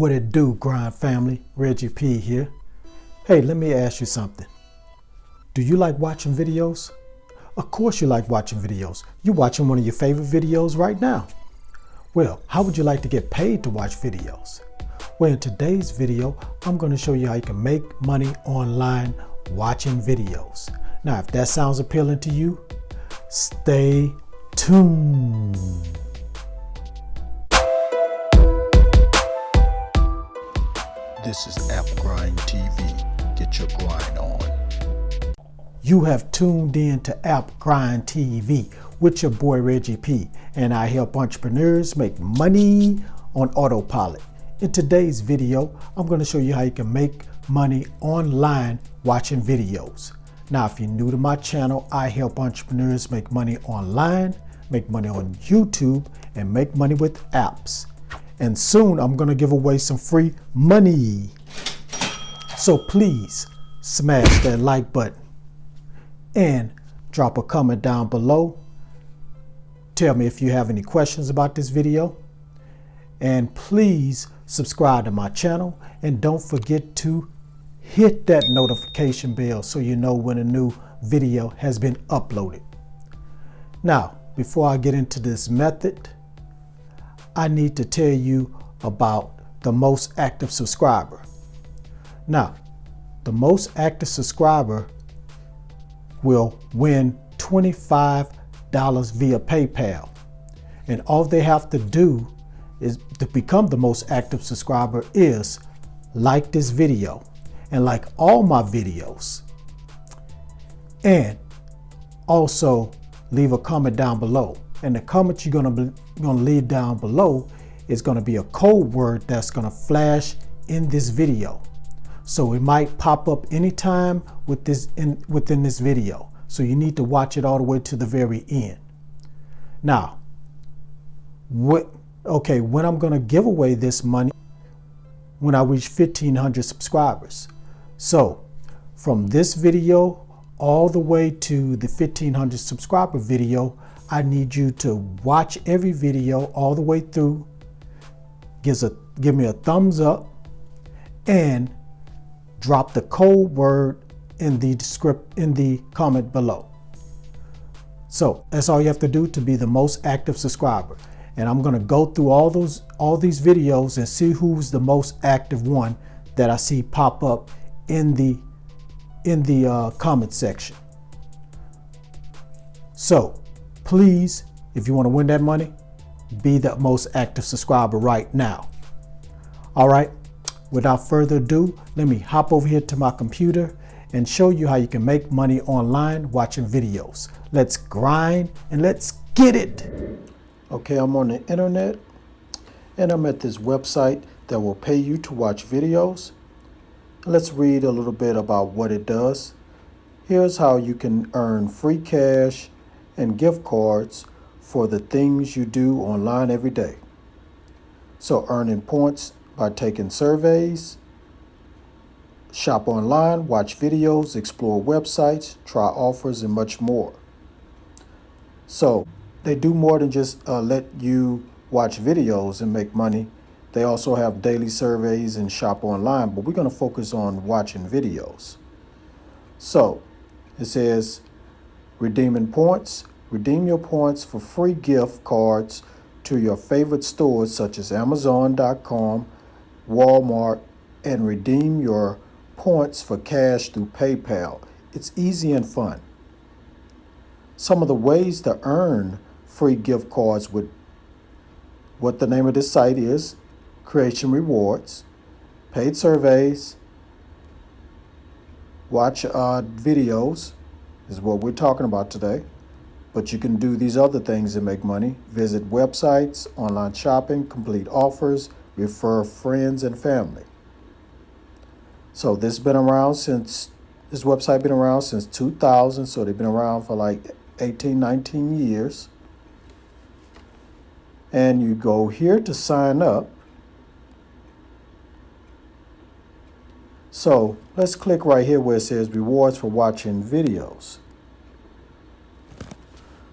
What it do, grind family? Reggie P here. Hey, let me ask you something. Do you like watching videos? Of course you like watching videos. You're watching one of your favorite videos right now. Well, how would you like to get paid to watch videos? Well, in today's video, I'm going to show you how you can make money online watching videos. Now, if that sounds appealing to you, stay tuned. This is App Grind TV. Get your grind on. You have tuned in to App Grind TV with your boy Reggie P, and I help entrepreneurs make money on autopilot. In today's video, I'm going to show you how you can make money online watching videos. Now, if you're new to my channel, I help entrepreneurs make money online, make money on YouTube, and make money with apps. And soon I'm going to give away some free money. So please smash that like button and drop a comment down below. Tell me if you have any questions about this video. And please subscribe to my channel. And don't forget to hit that notification bell so you know when a new video has been uploaded. Now, before I get into this method, I need to tell you about the most active subscriber. Now, the most active subscriber will win $25 via PayPal. And all they have to do is to become the most active subscriber is like this video and like all my videos. And also leave a comment down below. And the comment you're gonna leave down below is gonna be a code word that's gonna flash in this video. So it might pop up anytime within this video. So you need to watch it all the way to the very end. Now, when I'm gonna give away this money when I reach 1,500 subscribers. So from this video all the way to the 1,500 subscriber video, I need you to watch every video all the way through, give me a thumbs up, and drop the code word in the comment below. So that's all you have to do to be the most active subscriber. And I'm gonna go through all these videos and see who's the most active one that I see pop up in the comment section. So please, if you want to win that money, be the most active subscriber right now. All right, without further ado, let me hop over here to my computer and show you how you can make money online watching videos. Let's grind and let's get it. Okay, I'm on the internet and I'm at this website that will pay you to watch videos. Let's read a little bit about what it does. Here's how you can earn free cash and gift cards for the things you do online every day. So earning points by taking surveys, shop online, watch videos, explore websites, try offers, and much more. So they do more than just let you watch videos and make money. They also have daily surveys and shop online, but we're going to focus on watching videos. So it says redeeming points. Redeem your points for free gift cards to your favorite stores such as Amazon.com, Walmart, and redeem your points for cash through PayPal. It's easy and fun. Some of the ways to earn free gift cards with what the name of this site is: Creation Rewards, paid surveys, watch videos is what we're talking about today. But you can do these other things and make money. Visit websites, online shopping, complete offers, refer friends and family. So this website been around since 2000. So they've been around for like 18, 19 years. And you go here to sign up. So let's click right here where it says rewards for watching videos.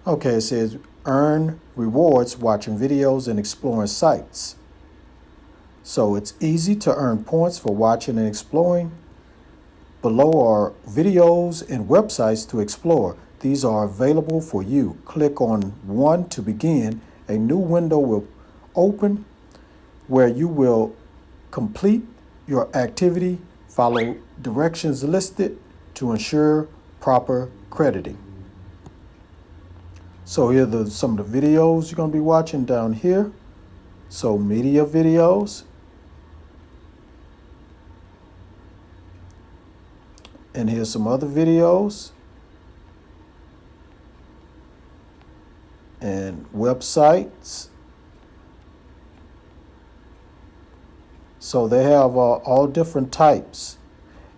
Okay, it says earn rewards watching videos and exploring sites. So it's easy to earn points for watching and exploring. Below are videos and websites to explore. These are available for you. Click on one to begin. A new window will open where you will complete your activity. Follow directions listed to ensure proper crediting. So here are some of the videos you're going to be watching down here. So media videos. And here's some other videos. And websites. So they have all different types.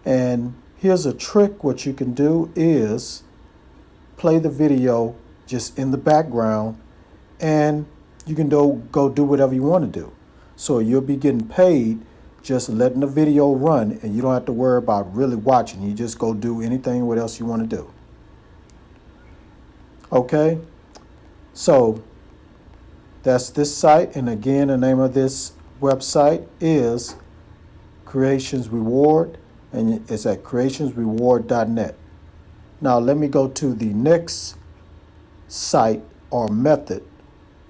And here's a trick. What you can do is play the video just in the background, and you can go do whatever you want to do. So you'll be getting paid just letting the video run, and you don't have to worry about really watching. You just go do anything what else you want to do. Okay, so that's this site, and again the name of this website is Creations Reward, and it's at creationsreward.net. Now let me go to the next site or method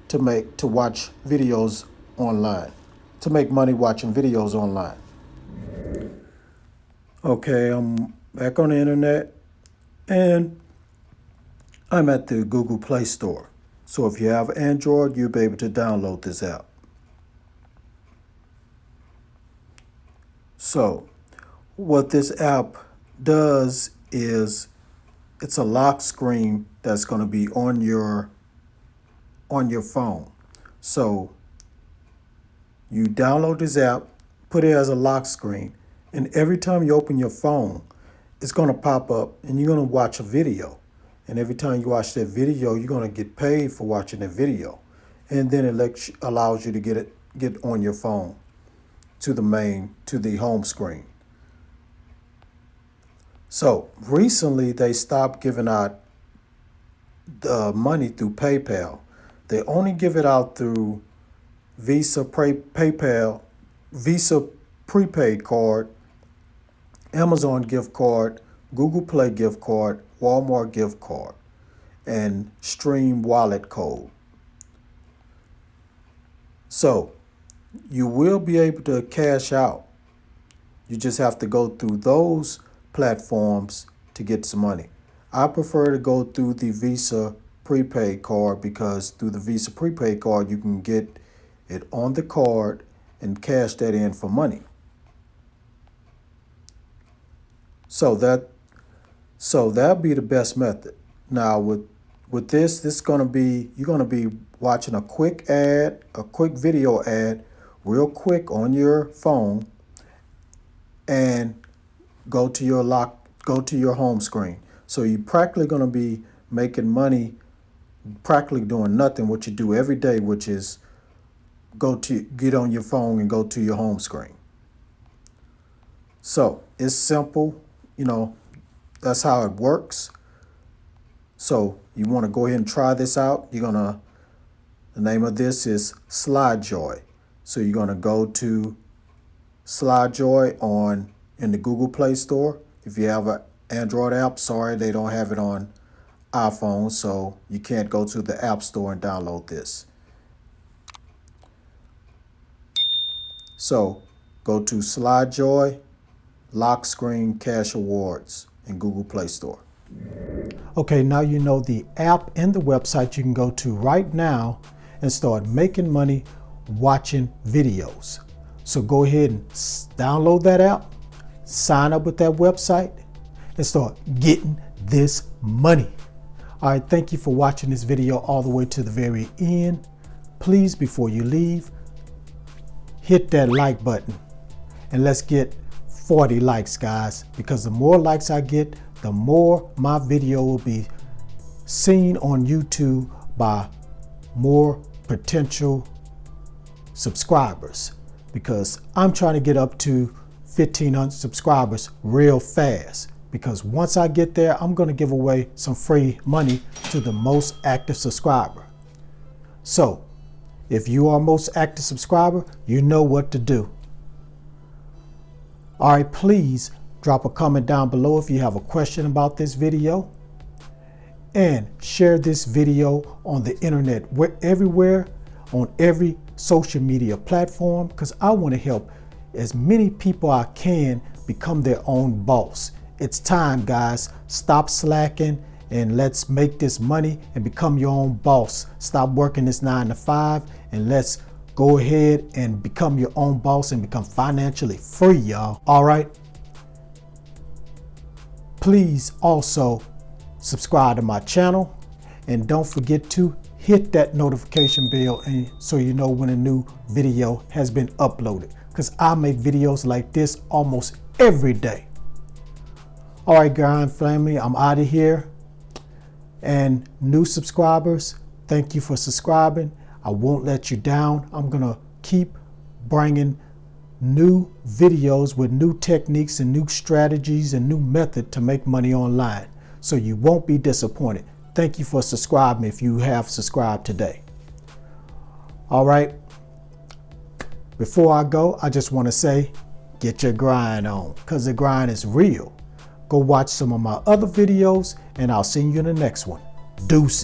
to watch videos online, to make money watching videos online. Okay, I'm back on the internet, and I'm at the Google Play Store. So if you have Android, you'll be able to download this app. So what this app does is it's a lock screen that's going to be on your phone. So you download this app, put it as a lock screen, and every time you open your phone, it's going to pop up and you're going to watch a video. And every time you watch that video, you're going to get paid for watching that video. And then it allows you to get on your phone to the home screen. So recently they stopped giving out the money through PayPal. They only give it out through Visa, PayPal, Visa prepaid card, Amazon gift card, Google Play gift card, Walmart gift card, and Stream wallet code. So you will be able to cash out. You just have to go through those platforms to get some money. I prefer to go through the Visa prepaid card because through the Visa prepaid card, you can get it on the card and cash that in for money. So that'll be the best method. Now with this is going to be, you're going to be watching a quick video ad real quick on your phone, and go to your home screen. So you're practically going to be making money, practically doing nothing, what you do every day, which is get on your phone and go to your home screen. So it's simple, that's how it works. So you want to go ahead and try this out. The name of this is Slidejoy. So you're going to go to Slidejoy in the Google Play Store. If you have an Android app, sorry, they don't have it on iPhone, so you can't go to the App Store and download this. So go to Slidejoy, Lock Screen Cash Awards in Google Play Store. Okay, now you know the app and the website you can go to right now and start making money watching videos. So go ahead and download that app, sign up with that website, and start getting this money. All right, thank you for watching this video all the way to the very end. Please, before you leave, hit that like button and let's get 40 likes, guys, because the more likes I get, the more my video will be seen on YouTube by more potential subscribers, because I'm trying to get up to 1,500 subscribers real fast, because once I get there, I'm going to give away some free money to the most active subscriber. So If you are our most active subscriber, you know what to do. All right, please drop a comment down below if you have a question about this video. And share this video on the internet, everywhere, on every social media platform, because I want to help as many people I can become their own boss. It's time, guys. Stop slacking and let's make this money and become your own boss. Stop working this 9 to 5 and let's go ahead and become your own boss and become financially free, y'all. All right. Please also subscribe to my channel and don't forget to hit that notification bell so you know when a new video has been uploaded, because I make videos like this almost every day. All right, Grind family, I'm out of here. And new subscribers, thank you for subscribing. I won't let you down. I'm gonna keep bringing new videos with new techniques and new strategies and new method to make money online, so you won't be disappointed. Thank you for subscribing if you have subscribed today. All right, before I go, I just want to say, get your grind on, because the grind is real. Go watch some of my other videos and I'll see you in the next one. Deuces.